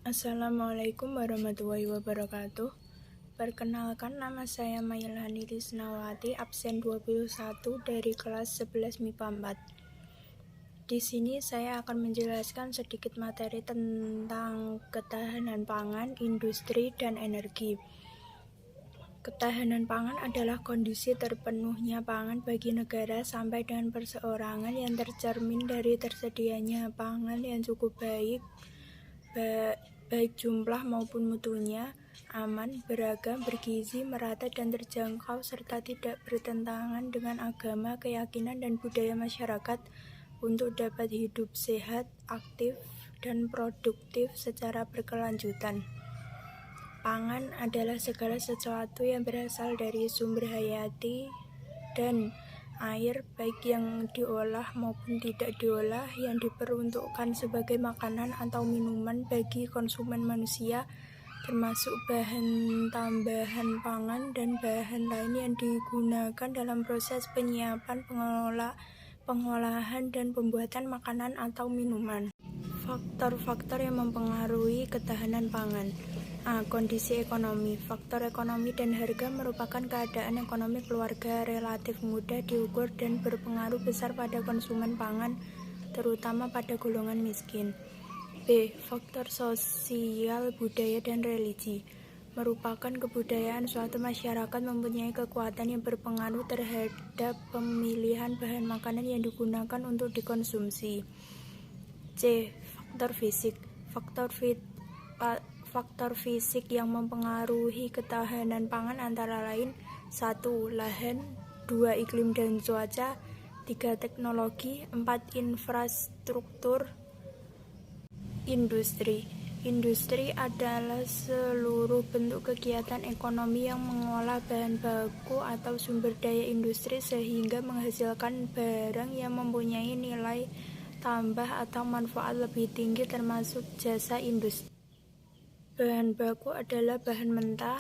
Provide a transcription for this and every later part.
Assalamualaikum warahmatullahi wabarakatuh. Perkenalkan, nama saya Mailani Lisnawati, absen 21 dari kelas 11 MIPA 4. Di sini saya akan menjelaskan sedikit materi tentang ketahanan pangan, industri, dan energi. Ketahanan pangan adalah kondisi terpenuhnya pangan bagi negara sampai dengan perseorangan yang tercermin dari tersedianya pangan yang cukup baik jumlah maupun mutunya, aman, beragam, bergizi, merata, dan terjangkau, serta tidak bertentangan dengan agama, keyakinan, dan budaya masyarakat untuk dapat hidup sehat, aktif, dan produktif secara berkelanjutan. Pangan adalah segala sesuatu yang berasal dari sumber hayati dan air, baik yang diolah maupun tidak diolah, yang diperuntukkan sebagai makanan atau minuman bagi konsumen manusia, termasuk bahan tambahan pangan dan bahan lain yang digunakan dalam proses penyiapan, pengolahan, dan pembuatan makanan atau minuman. Faktor-faktor yang mempengaruhi ketahanan pangan. Kondisi ekonomi. Faktor ekonomi dan harga merupakan keadaan ekonomi keluarga relatif mudah diukur dan berpengaruh besar pada konsumen pangan, terutama pada golongan miskin. B. Faktor sosial, budaya, dan religi. Merupakan kebudayaan suatu masyarakat mempunyai kekuatan yang berpengaruh terhadap pemilihan bahan makanan yang digunakan untuk dikonsumsi. C. Faktor fisik. Faktor fisik yang mempengaruhi ketahanan pangan antara lain: 1. Lahan, 2. Iklim dan cuaca, 3. Teknologi, 4. Infrastruktur. Industri adalah seluruh bentuk kegiatan ekonomi yang mengolah bahan baku atau sumber daya industri sehingga menghasilkan barang yang mempunyai nilai tambah atau manfaat lebih tinggi, termasuk jasa industri. Bahan baku adalah bahan mentah,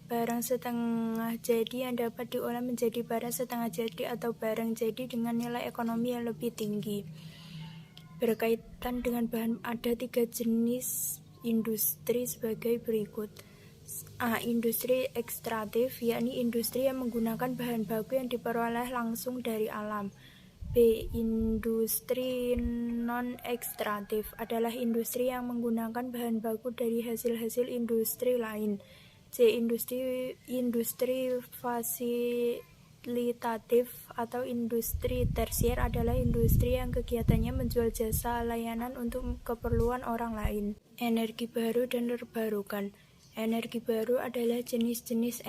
barang setengah jadi yang dapat diolah menjadi barang setengah jadi atau barang jadi dengan nilai ekonomi yang lebih tinggi. Berkaitan dengan bahan, ada 3 jenis industri sebagai berikut. A. Industri ekstraktif, yakni industri yang menggunakan bahan baku yang diperoleh langsung dari alam. B. Industri non-ekstraktif adalah industri yang menggunakan bahan baku dari hasil-hasil industri lain. C. Industri fasilitatif atau industri tersier adalah industri yang kegiatannya menjual jasa layanan untuk keperluan orang lain. Energi baru dan terbarukan. Energi baru adalah jenis-jenis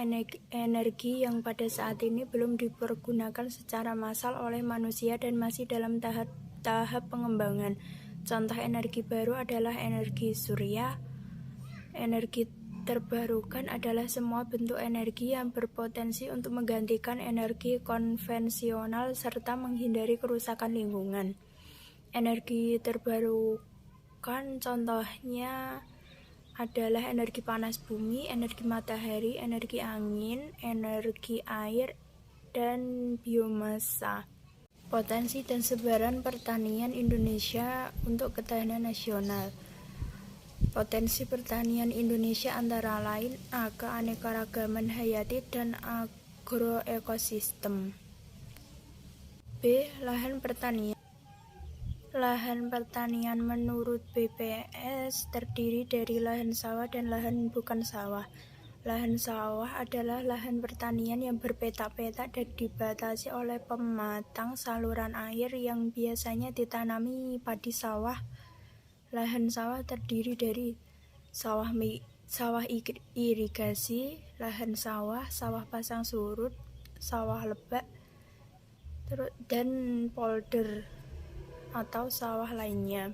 energi yang pada saat ini belum dipergunakan secara massal oleh manusia dan masih dalam tahap pengembangan. Contoh energi baru adalah energi surya. Energi terbarukan adalah semua bentuk energi yang berpotensi untuk menggantikan energi konvensional serta menghindari kerusakan lingkungan. Energi terbarukan contohnya adalah energi panas bumi, energi matahari, energi angin, energi air, dan biomasa. Potensi dan sebaran pertanian Indonesia untuk ketahanan nasional. Potensi pertanian Indonesia antara lain: A. Keanekaragaman hayati dan agroekosistem. B. Lahan pertanian. Lahan pertanian menurut BPS terdiri dari lahan sawah dan lahan bukan sawah. Lahan sawah adalah lahan pertanian yang berpetak-petak dan dibatasi oleh pematang saluran air yang biasanya ditanami padi sawah. Lahan sawah terdiri dari sawah irigasi, lahan sawah, sawah pasang surut, sawah lebak, dan polder atau sawah lainnya.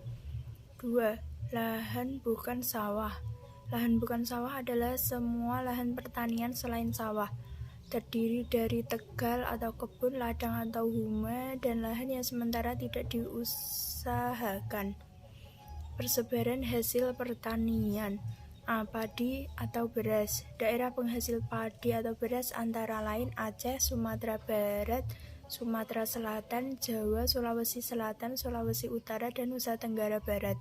2. Lahan bukan sawah. Lahan bukan sawah adalah semua lahan pertanian selain sawah, terdiri dari tegal atau kebun, ladang atau huma, dan lahan yang sementara tidak diusahakan. Persebaran hasil pertanian. A. Padi atau beras. Daerah penghasil padi atau beras antara lain Aceh, Sumatera Barat, Sumatera Selatan, Jawa, Sulawesi Selatan, Sulawesi Utara, dan Nusa Tenggara Barat.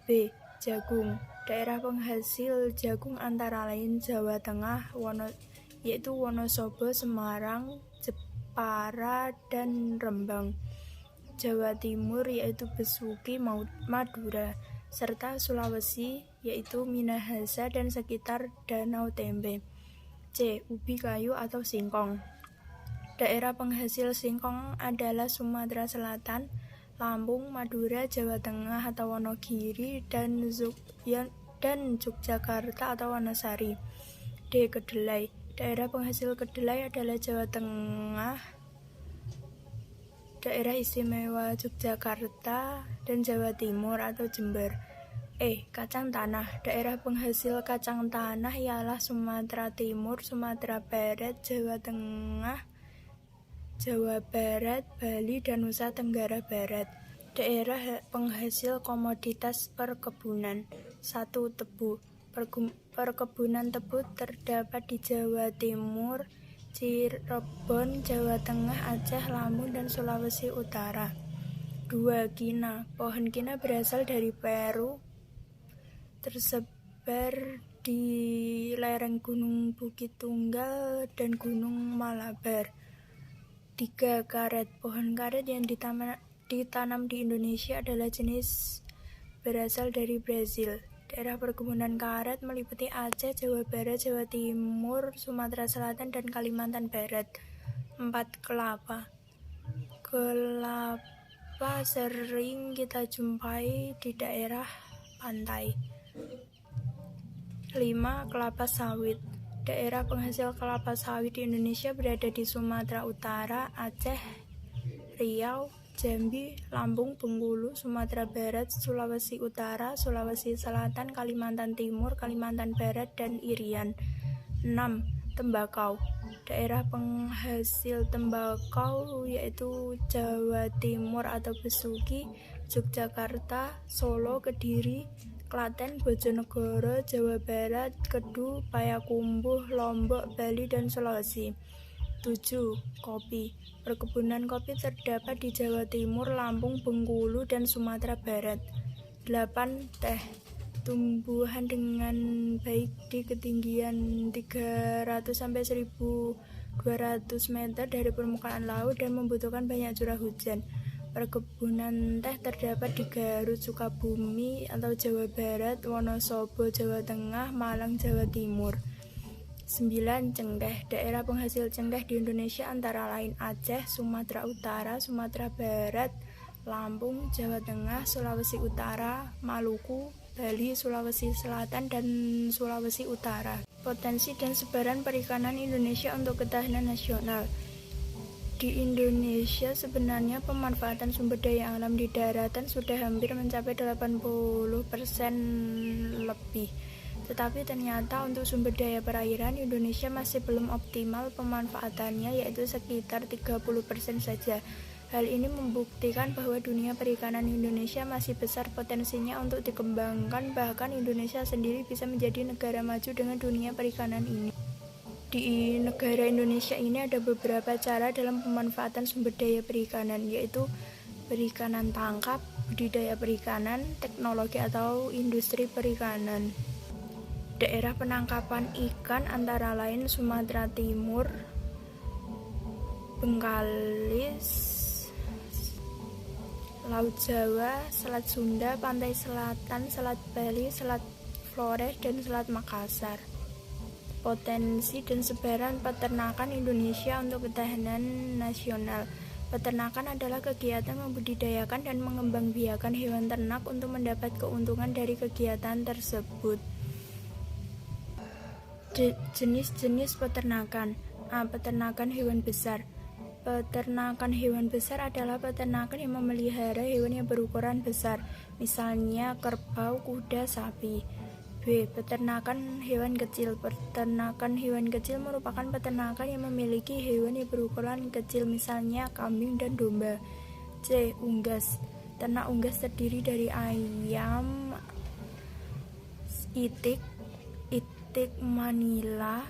B. Jagung. Daerah penghasil jagung antara lain Jawa Tengah, yaitu Wonosobo, Semarang, Jepara, dan Rembang. Jawa Timur yaitu Besuki, Madura, serta Sulawesi yaitu Minahasa dan sekitar Danau Tempe. C. Ubi kayu atau singkong. Daerah penghasil singkong adalah Sumatera Selatan, Lampung, Madura, Jawa Tengah atau Wonogiri, dan Yogyakarta atau Wonosari. D. Kedelai. Daerah penghasil kedelai adalah Jawa Tengah, Daerah Istimewa Yogyakarta, dan Jawa Timur atau Jember. E. Kacang tanah. Daerah penghasil kacang tanah ialah Sumatera Timur, Sumatera Barat, Jawa Tengah, Jawa Barat, Bali, dan Nusa Tenggara Barat. Daerah penghasil komoditas perkebunan. 1. Tebu. Perkebunan tebu terdapat di Jawa Timur, Cirebon, Jawa Tengah, Aceh, Lampung, dan Sulawesi Utara. 2. Kina. Pohon kina berasal dari Peru, tersebar di lereng Gunung Bukit Tunggal dan Gunung Malabar. 3. Karet. Pohon karet yang ditanam di Indonesia adalah jenis berasal dari Brazil. Daerah perkebunan karet meliputi Aceh, Jawa Barat, Jawa Timur, Sumatera Selatan, dan Kalimantan Barat. 4. Kelapa. Kelapa sering kita jumpai di daerah pantai. 5. Kelapa sawit. Daerah penghasil kelapa sawit di Indonesia berada di Sumatera Utara, Aceh, Riau, Jambi, Lampung, Bengkulu, Sumatera Barat, Sulawesi Utara, Sulawesi Selatan, Kalimantan Timur, Kalimantan Barat, dan Irian. 6. Tembakau. Daerah penghasil tembakau yaitu Jawa Timur atau Besuki, Yogyakarta, Solo, Kediri, Klaten, Bojonegoro, Jawa Barat, Kedu, Payakumbuh, Lombok, Bali, dan Sulawesi. 7. Kopi. Perkebunan kopi terdapat di Jawa Timur, Lampung, Bengkulu, dan Sumatera Barat. 8. Teh. Tumbuhan dengan baik di ketinggian 300-1.200 meter dari permukaan laut dan membutuhkan banyak curah hujan. Perkebunan teh terdapat di Garut, Sukabumi atau Jawa Barat, Wonosobo, Jawa Tengah, Malang, Jawa Timur. 9. Cengkeh. Daerah penghasil cengkeh di Indonesia antara lain Aceh, Sumatera Utara, Sumatera Barat, Lampung, Jawa Tengah, Sulawesi Utara, Maluku, Bali, Sulawesi Selatan, dan Sulawesi Utara. Potensi dan sebaran perikanan Indonesia untuk ketahanan nasional. Di Indonesia sebenarnya pemanfaatan sumber daya alam di daratan sudah hampir mencapai 80% lebih. Tetapi ternyata untuk sumber daya perairan Indonesia masih belum optimal pemanfaatannya, yaitu sekitar 30% saja. Hal ini membuktikan bahwa dunia perikanan Indonesia masih besar potensinya untuk dikembangkan, bahkan Indonesia sendiri bisa menjadi negara maju dengan dunia perikanan ini. Di negara Indonesia ini ada beberapa cara dalam pemanfaatan sumber daya perikanan, yaitu perikanan tangkap, budidaya perikanan, teknologi atau industri perikanan. Daerah penangkapan ikan antara lain Sumatera Timur, Bengkalis, Laut Jawa, Selat Sunda, Pantai Selatan, Selat Bali, Selat Flores, dan Selat Makassar. Potensi dan sebaran peternakan Indonesia untuk ketahanan nasional. Peternakan adalah kegiatan membudidayakan dan mengembangbiakan hewan ternak untuk mendapat keuntungan dari kegiatan tersebut. Jenis-jenis peternakan. A. Peternakan hewan besar. Peternakan hewan besar adalah peternakan yang memelihara hewan yang berukuran besar, misalnya kerbau, kuda, sapi. B. Peternakan hewan kecil. Peternakan hewan kecil merupakan peternakan yang memiliki hewan yang berukuran kecil, misalnya kambing dan domba. C. Unggas. Ternak unggas terdiri dari ayam, itik Manila.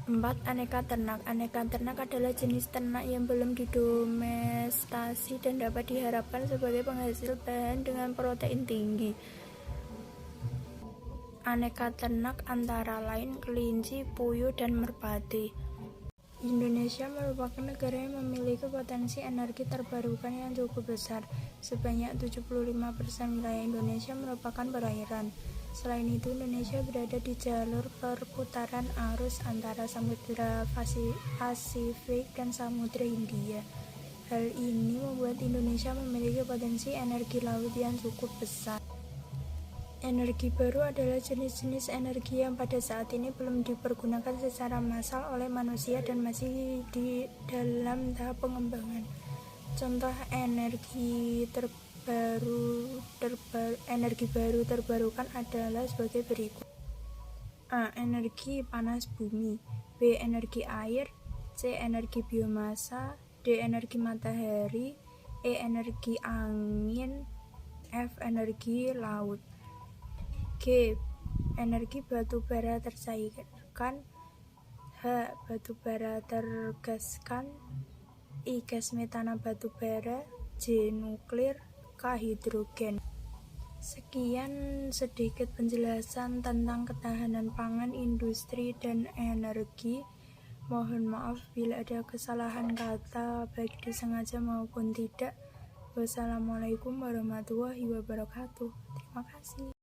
4. Aneka ternak. Aneka ternak adalah jenis ternak yang belum didomestasi dan dapat diharapkan sebagai penghasil bahan dengan protein tinggi. aneka ternak antara lain kelinci, puyuh, dan merpati. Indonesia merupakan negara yang memiliki potensi energi terbarukan yang cukup besar. Sebanyak 75% wilayah Indonesia merupakan perairan. Selain itu, Indonesia berada di jalur perputaran arus antara Samudra Pasifik dan Samudra Hindia. Hal ini membuat Indonesia memiliki potensi energi laut yang cukup besar. Energi baru adalah jenis-jenis energi yang pada saat ini belum dipergunakan secara massal oleh manusia dan masih di dalam tahap pengembangan. Contoh energi baru terbarukan adalah sebagai berikut. A. Energi panas bumi. B. Energi air. C. Energi biomasa. D. Energi matahari. E. Energi angin. F. Energi laut. G. Energi batu bara tercairkan. H. Batu bara tergaskan. I. Gas metana batu bara. J. Nuklir. K. Hidrogen. Sekian sedikit penjelasan tentang ketahanan pangan, industri, dan energi. Mohon maaf bila ada kesalahan kata baik disengaja maupun tidak. Wassalamualaikum warahmatullahi wabarakatuh. Terima kasih.